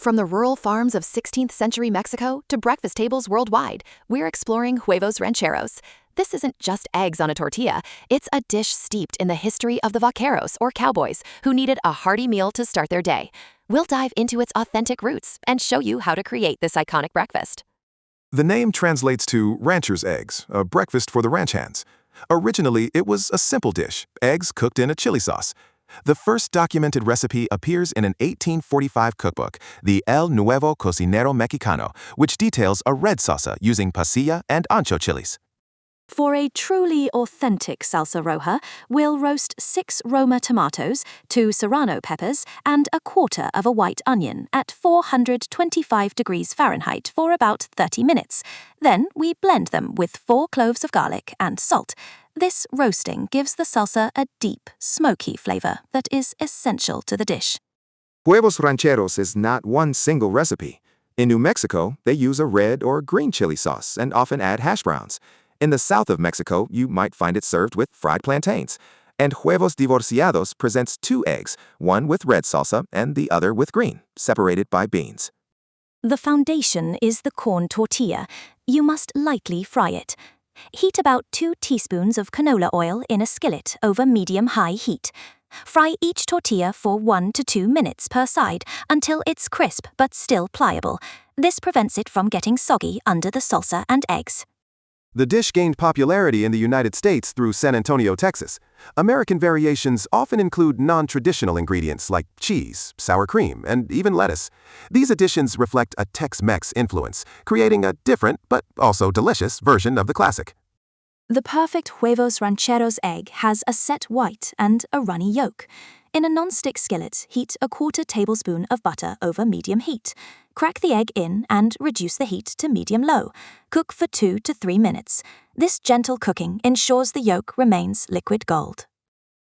From the rural farms of 16th century Mexico to breakfast tables worldwide, we're exploring Huevos Rancheros. This isn't just eggs on a tortilla, it's a dish steeped in the history of the vaqueros, or cowboys, who needed a hearty meal to start their day. We'll dive into its authentic roots and show you how to create this iconic breakfast. The name translates to rancher's eggs, a breakfast for the ranch hands. Originally, it was a simple dish, eggs cooked in a chili sauce. The first documented recipe appears in an 1845 cookbook, the El Nuevo Cocinero Mexicano, which details a red salsa using pasilla and ancho chilies. For a truly authentic salsa roja, we'll roast 6 Roma tomatoes, 2 serrano peppers, and a quarter of a white onion at 425 degrees Fahrenheit for about 30 minutes. Then we blend them with 4 cloves of garlic and salt. This roasting gives the salsa a deep, smoky flavor that is essential to the dish. Huevos Rancheros is not one single recipe. In New Mexico, they use a red or green chili sauce and often add hash browns. In the south of Mexico, you might find it served with fried plantains. And Huevos Divorciados presents 2 eggs, one with red salsa and the other with green, separated by beans. The foundation is the corn tortilla. You must lightly fry it. Heat about 2 teaspoons of canola oil in a skillet over medium-high heat. Fry each tortilla for 1 to 2 minutes per side until it's crisp but still pliable. This prevents it from getting soggy under the salsa and eggs. The dish gained popularity in the United States through San Antonio, Texas. American variations often include non-traditional ingredients like cheese, sour cream, and even lettuce. These additions reflect a Tex-Mex influence, creating a different but also delicious version of the classic. The perfect Huevos Rancheros egg has a set white and a runny yolk. In a non-stick skillet, heat a quarter tablespoon of butter over medium heat. Crack the egg in and reduce the heat to medium-low. Cook for 2 to 3 minutes. This gentle cooking ensures the yolk remains liquid gold.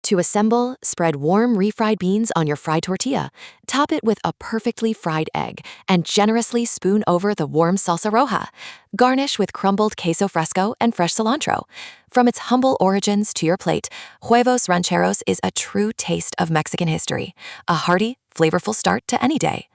To assemble, spread warm refried beans on your fried tortilla, top it with a perfectly fried egg, and generously spoon over the warm salsa roja. Garnish with crumbled queso fresco and fresh cilantro. From its humble origins to your plate, Huevos Rancheros is a true taste of Mexican history, a hearty, flavorful start to any day.